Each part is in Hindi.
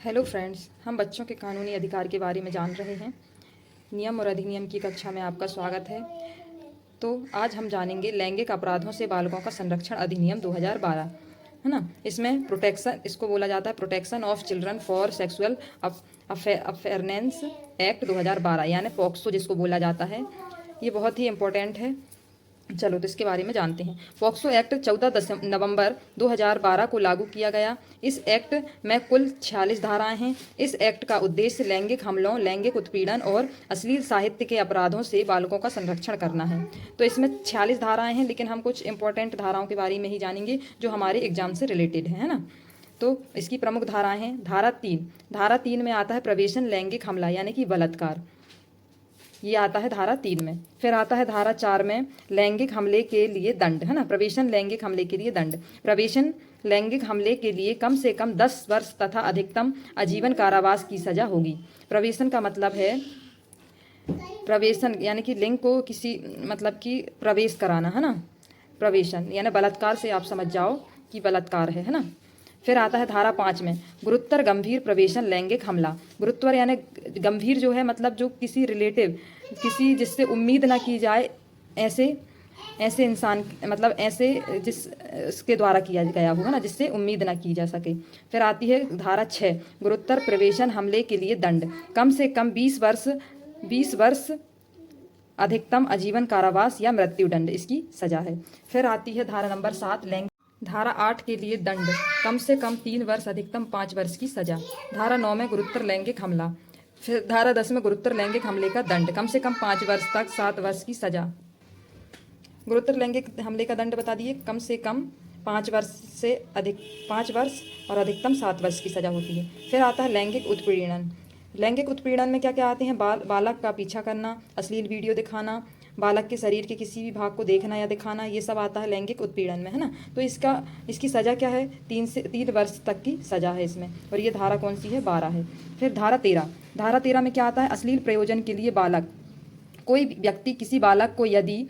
हेलो फ्रेंड्स, हम बच्चों के कानूनी अधिकार के बारे में जान रहे हैं। नियम और अधिनियम की कक्षा में आपका स्वागत है। तो आज हम जानेंगे लैंगिक अपराधों से बालकों का संरक्षण अधिनियम 2012, है ना। इसमें प्रोटेक्शन, इसको बोला जाता है protection of children for sexual offences act 2012, यानी पॉक्सो जिसको बोला जाता है। ये बहुत ही इम्पोर्टेंट है। चलो तो इसके बारे में जानते हैं। पॉक्सो एक्ट 14 नवंबर 2012 को लागू किया गया। इस एक्ट में कुल 46 धाराएं हैं। इस एक्ट का उद्देश्य लैंगिक हमलों, लैंगिक उत्पीड़न और अश्लील साहित्य के अपराधों से बालकों का संरक्षण करना है। तो इसमें 46 धाराएं हैं, लेकिन हम कुछ इंपॉर्टेंट धाराओं के बारे में ही जानेंगे जो हमारे एग्जाम से रिलेटेड है ना। तो इसकी प्रमुख धाराएं हैं। धारा 3 में आता है प्रवेशन लैंगिक हमला यानी कि बलात्कार, ये आता है धारा 3 में। फिर आता है धारा 4 में लैंगिक हमले के लिए दंड, है ना। प्रवेशन लैंगिक हमले के लिए दंड। प्रवेशन लैंगिक हमले के लिए कम से कम 10 वर्ष तथा अधिकतम आजीवन कारावास की सजा होगी। प्रवेशन का मतलब है प्रवेशन यानी कि लिंग को किसी मतलब कि प्रवेश कराना, है ना। प्रवेशन यानी बलात्कार से आप समझ जाओ कि बलात्कार है ना। फिर आता है धारा 5 में गुरुतर गंभीर प्रवेशन लैंगिक हमला। गुरुतर यानी गंभीर जो है मतलब जो किसी रिलेटिव, किसी जिससे उम्मीद ना की जाए, ऐसे इंसान मतलब ऐसे जिसके द्वारा किया गया होगा ना, जिससे उम्मीद ना की जा सके। फिर आती है धारा 6 गुरुतर प्रवेशन हमले के लिए दंड। कम से कम 20 वर्ष अधिकतम आजीवन कारावास या मृत्युदंड इसकी सजा है। फिर आती है धारा नंबर 7 धारा 8 के लिए दंड, कम से कम 3 वर्ष अधिकतम 5 वर्ष की सजा। धारा 9 में गुरुतर लैंगिक हमला। फिर धारा 10 में गुरुतर लैंगिक हमले का दंड, कम से कम 5 वर्ष तक 7 वर्ष की सजा। गुरुतर लैंगिक हमले का दंड बता दिए, कम से कम 5 वर्ष से अधिक 5 वर्ष और अधिकतम 7 वर्ष की सजा होती है। फिर आता है लैंगिक उत्पीड़न। लैंगिक उत्पीड़न में क्या क्या आते हैं? बालक का पीछा करना, अश्लील वीडियो दिखाना, बालक के शरीर के किसी भी भाग को देखना या दिखाना, ये सब आता है लैंगिक उत्पीड़न में, है ना। तो इसकी सज़ा क्या है? 3 वर्ष तक की सज़ा है इसमें। और ये धारा कौन सी है? 12 है। फिर धारा 13 में क्या आता है? अश्लील प्रयोजन के लिए बालक। कोई व्यक्ति किसी बालक को यदि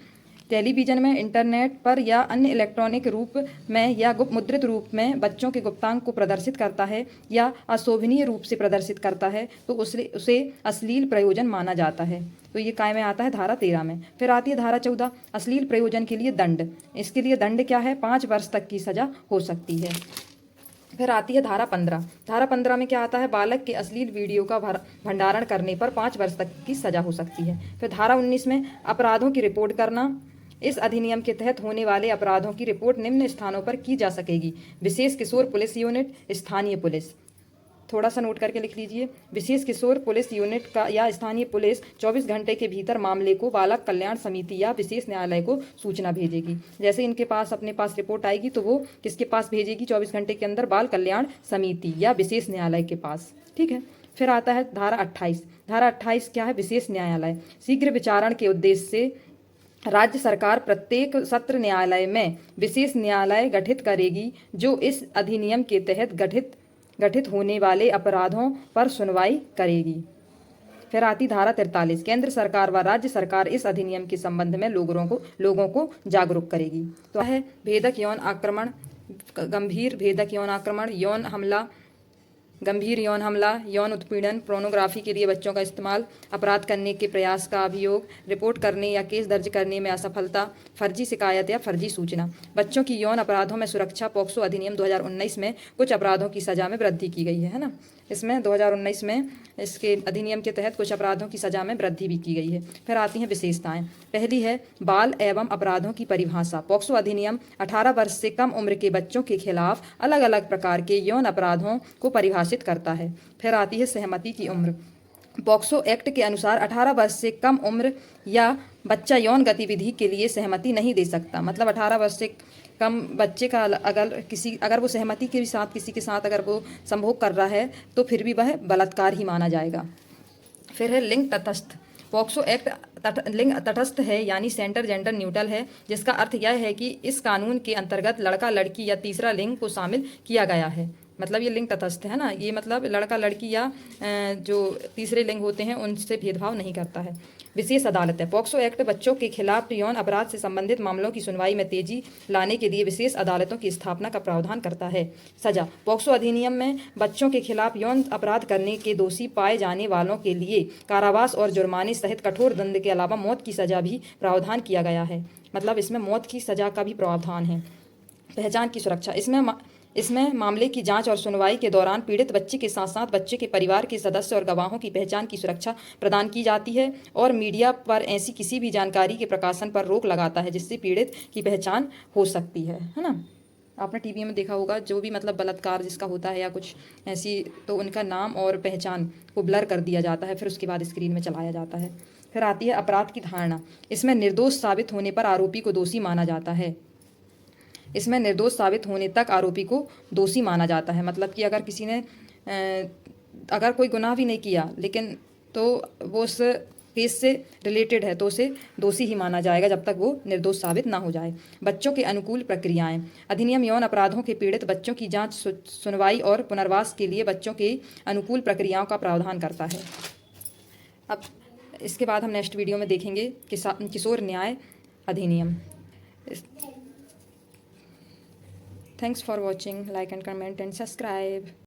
टेलीविज़न में, इंटरनेट पर या अन्य इलेक्ट्रॉनिक रूप में या मुद्रित रूप में बच्चों के गुप्तांग को प्रदर्शित करता है या अशोभनीय रूप से प्रदर्शित करता है तो उसे अश्लील प्रयोजन माना जाता है। तो ये काय में आता है? धारा 13 में। फिर आती है धारा 14 अश्लील प्रयोजन के लिए दंड। इसके लिए दंड क्या है? 5 वर्ष तक की सजा हो सकती है। फिर आती है धारा 15। धारा 15 में क्या आता है? बालक के अश्लील वीडियो का भंडारण करने पर 5 वर्ष तक की सजा हो सकती है। फिर धारा 19 में अपराधों की रिपोर्ट करना। इस अधिनियम के तहत होने वाले अपराधों की रिपोर्ट निम्न स्थानों पर की जा सकेगी: विशेष किशोर पुलिस यूनिट, स्थानीय पुलिस। थोड़ा सा नोट करके लिख लीजिए। विशेष किशोर पुलिस यूनिट का या स्थानीय पुलिस 24 घंटे के भीतर मामले को बालक कल्याण समिति या विशेष न्यायालय को सूचना भेजेगी। जैसे इनके पास अपने पास रिपोर्ट आएगी तो वो किसके पास भेजेगी? 24 घंटे के अंदर बाल कल्याण समिति या विशेष न्यायालय के पास। ठीक है। फिर आता है धारा 28। धारा 28 क्या है? विशेष न्यायालय। शीघ्र विचारण के उद्देश्य से राज्य सरकार प्रत्येक सत्र न्यायालय में विशेष न्यायालय गठित करेगी जो इस अधिनियम के तहत गठित होने वाले अपराधों पर सुनवाई करेगी। फिर आती धारा 43 केंद्र सरकार व राज्य सरकार इस अधिनियम के संबंध में लोगों को जागरूक करेगी। तो है भेदक यौन आक्रमण, गंभीर भेदक यौन आक्रमण, यौन हमला, गंभीर यौन हमला, यौन उत्पीड़न, पोर्नोग्राफी के लिए बच्चों का इस्तेमाल, अपराध करने के प्रयास का अभियोग, रिपोर्ट करने या केस दर्ज करने में असफलता, फर्जी शिकायत या फर्जी सूचना। बच्चों की यौन अपराधों में सुरक्षा। पॉक्सो अधिनियम 2019 में कुछ अपराधों की सजा में वृद्धि की गई है ना। इसमें 2019 में इसके अधिनियम के तहत कुछ अपराधों की सजा में वृद्धि भी की गई है। फिर आती हैं विशेषताएं। पहली है बाल एवं अपराधों की परिभाषा। पॉक्सो अधिनियम 18 वर्ष से कम उम्र के बच्चों के खिलाफ अलग अलग प्रकार के यौन अपराधों को परिभाषित करता है। फिर आती है सहमति की उम्र। पॉक्सो एक्ट के अनुसार 18 वर्ष से कम उम्र या बच्चा यौन गतिविधि के लिए सहमति नहीं दे सकता। मतलब 18 वर्ष से कम बच्चे का अगर वो सहमति के साथ किसी के साथ अगर वो संभोग कर रहा है तो फिर भी वह बलात्कार ही माना जाएगा। फिर है लिंग तटस्थ। पॉक्सो एक्ट लिंग तटस्थ है यानी सेंटर जेंडर न्यूट्रल है, जिसका अर्थ यह है कि इस कानून के अंतर्गत लड़का लड़की या तीसरा लिंग को शामिल किया गया है। मतलब ये लिंग तटस्थ है ना, ये मतलब लड़का लड़की या जो तीसरे लिंग होते हैं उनसे भेदभाव नहीं करता है। विशेष अदालत है। पॉक्सो एक्ट बच्चों के खिलाफ यौन अपराध से संबंधित मामलों की सुनवाई में तेजी लाने के लिए विशेष अदालतों की स्थापना का प्रावधान करता है। सजा। पॉक्सो अधिनियम में बच्चों के खिलाफ यौन अपराध करने के दोषी पाए जाने वालों के लिए कारावास और जुर्माने सहित कठोर दंड के अलावा मौत की सजा भी प्रावधान किया गया है। मतलब इसमें मौत की सजा का भी प्रावधान है। पहचान की सुरक्षा। इसमें मामले की जांच और सुनवाई के दौरान पीड़ित बच्चे के साथ साथ बच्चे के परिवार के सदस्य और गवाहों की पहचान की सुरक्षा प्रदान की जाती है और मीडिया पर ऐसी किसी भी जानकारी के प्रकाशन पर रोक लगाता है जिससे पीड़ित की पहचान हो सकती है ना। आपने टीवी में देखा होगा, जो भी मतलब बलात्कार जिसका होता है या कुछ ऐसी, तो उनका नाम और पहचान को ब्लर कर दिया जाता है, फिर उसके बाद स्क्रीन में चलाया जाता है। फिर आती है अपराध की धारणा। इसमें निर्दोष साबित होने पर आरोपी को दोषी माना जाता है। इसमें निर्दोष साबित होने तक आरोपी को दोषी माना जाता है। मतलब कि अगर किसी ने अगर कोई गुनाह भी नहीं किया लेकिन तो वो उस केस से रिलेटेड है तो उसे दोषी ही माना जाएगा जब तक वो निर्दोष साबित ना हो जाए। बच्चों के अनुकूल प्रक्रियाएं। अधिनियम यौन अपराधों के पीड़ित बच्चों की जांच, सुनवाई और पुनर्वास के लिए बच्चों के अनुकूल प्रक्रियाओं का प्रावधान करता है। अब इसके बाद हम नेक्स्ट वीडियो में देखेंगे किशोर न्याय अधिनियम। Thanks for watching. Like and comment and subscribe.